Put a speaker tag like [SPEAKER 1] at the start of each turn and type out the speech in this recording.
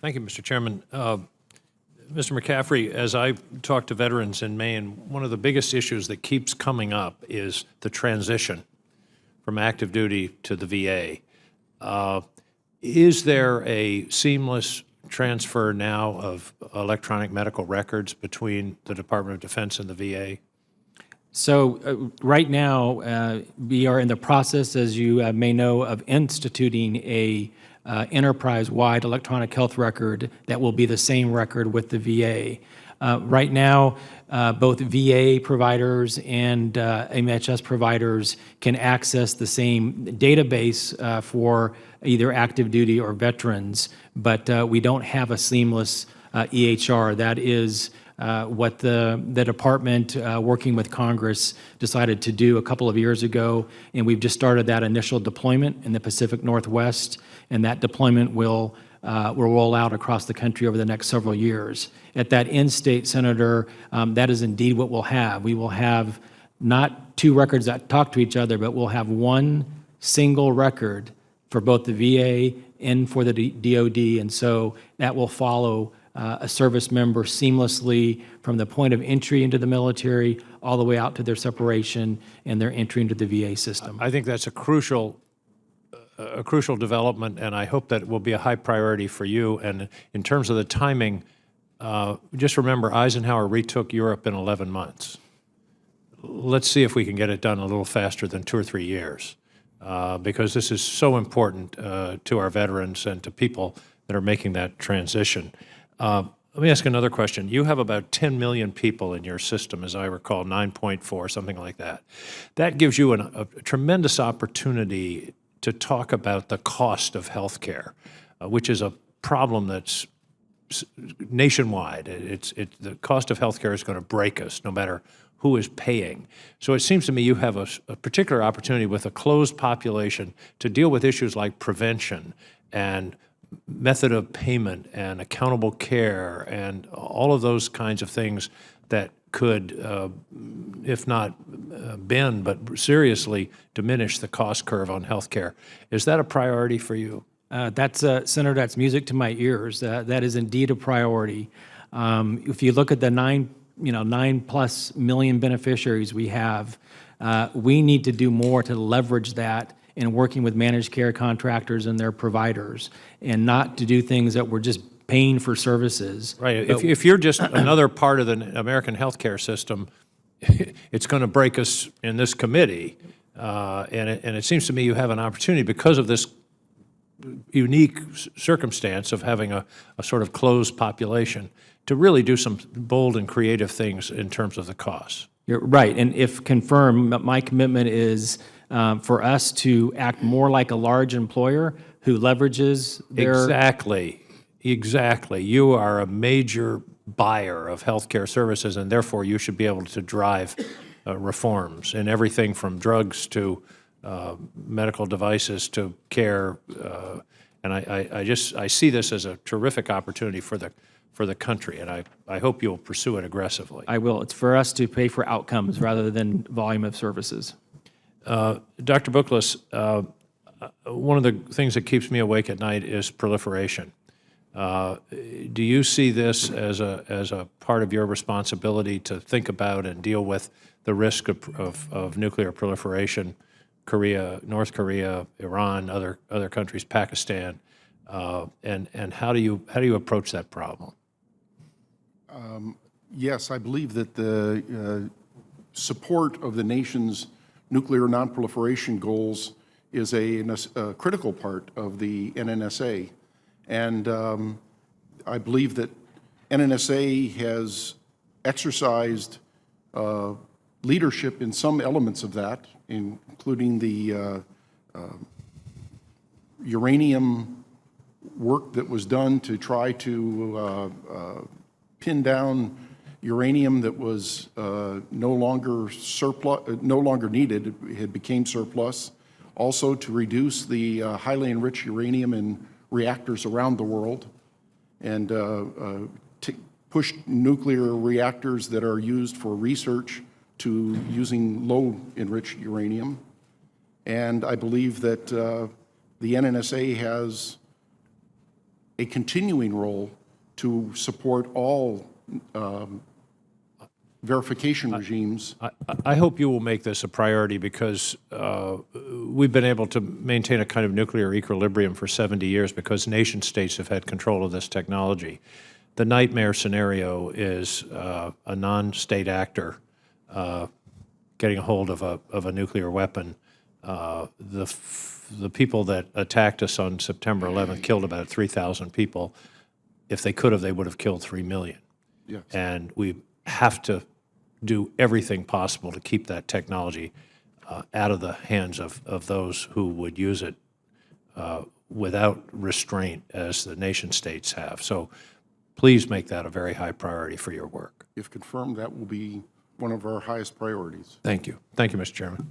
[SPEAKER 1] Thank you, Mr. Chairman. Mr. McCaffrey, as I talk to veterans in Maine, one of the biggest issues that keeps coming up is the transition from active duty to the VA. Is there a seamless transfer now of electronic medical records between the Department of Defense and the VA?
[SPEAKER 2] So right now, we are in the process, as you may know, of instituting a enterprise-wide electronic health record that will be the same record with the VA. Right now, both VA providers and MHS providers can access the same database for either active duty or veterans, but we don't have a seamless EHR. That is what the department, working with Congress, decided to do a couple of years ago, and we've just started that initial deployment in the Pacific Northwest, and that deployment will roll out across the country over the next several years. At that end state, Senator, that is indeed what we'll have. We will have not two records that talk to each other, but we'll have one single record for both the VA and for the DoD, and so that will follow a service member seamlessly from the point of entry into the military all the way out to their separation and their entry into the VA system.
[SPEAKER 1] I think that's a crucial development, and I hope that it will be a high priority for you. And in terms of the timing, just remember Eisenhower retook Europe in 11 months. Let's see if we can get it done a little faster than 2 or 3 years, because this is so important to our veterans and to people that are making that transition. Let me ask another question. You have about 10 million people in your system, as I recall, 9.4, something like that. That gives you a tremendous opportunity to talk about the cost of health care, which is a problem that's nationwide. The cost of health care is going to break us no matter who is paying. So it seems to me you have a particular opportunity with a closed population to deal with issues like prevention and method of payment and accountable care and all of those kinds of things that could, if not bend, but seriously diminish the cost curve on health care. Is that a priority for you?
[SPEAKER 2] Senator, that's music to my ears. That is indeed a priority. If you look at the 9+ million beneficiaries we have, we need to do more to leverage that in working with managed care contractors and their providers, and not to do things that we're just paying for services.
[SPEAKER 1] Right. If you're just another part of the American healthcare system, it's going to break us in this committee. And it seems to me you have an opportunity because of this unique circumstance of having a sort of closed population to really do some bold and creative things in terms of the costs.
[SPEAKER 2] You're right. And if confirmed, my commitment is for us to act more like a large employer who leverages their...
[SPEAKER 1] Exactly. You are a major buyer of healthcare services, and therefore you should be able to drive reforms in everything from drugs to medical devices to care. And I see this as a terrific opportunity for the country, and I hope you'll pursue it aggressively.
[SPEAKER 2] I will. It's for us to pay for outcomes rather than volume of services.
[SPEAKER 1] Dr. Bookless, one of the things that keeps me awake at night is proliferation. Do you see this as a part of your responsibility to think about and deal with the risk of nuclear proliferation? Korea, North Korea, Iran, other countries, Pakistan, and how do you approach that problem?
[SPEAKER 3] Yes, I believe that the support of the nation's nuclear nonproliferation goals is a critical part of the NNSA. And I believe that NNSA has exercised leadership in some elements of that, including the uranium work that was done to try to pin down uranium that was no longer needed. It became surplus. Also to reduce the highly enriched uranium in reactors around the world, and push nuclear reactors that are used for research to using low enriched uranium. And I believe that the NNSA has a continuing role to support all verification regimes.
[SPEAKER 1] I hope you will make this a priority because we've been able to maintain a kind of nuclear equilibrium for 70 years because nation states have had control of this technology. The nightmare scenario is a non-state actor getting a hold of a nuclear weapon. The people that attacked us on September 11th killed about 3,000 people. If they could have, they would have killed 3 million.
[SPEAKER 3] Yes.
[SPEAKER 1] And we have to do everything possible to keep that technology out of the hands of those who would use it without restraint, as the nation states have. So please make that a very high priority for your work.
[SPEAKER 3] If confirmed, that will be one of our highest priorities.
[SPEAKER 1] Thank you. Thank you, Mr. Chairman.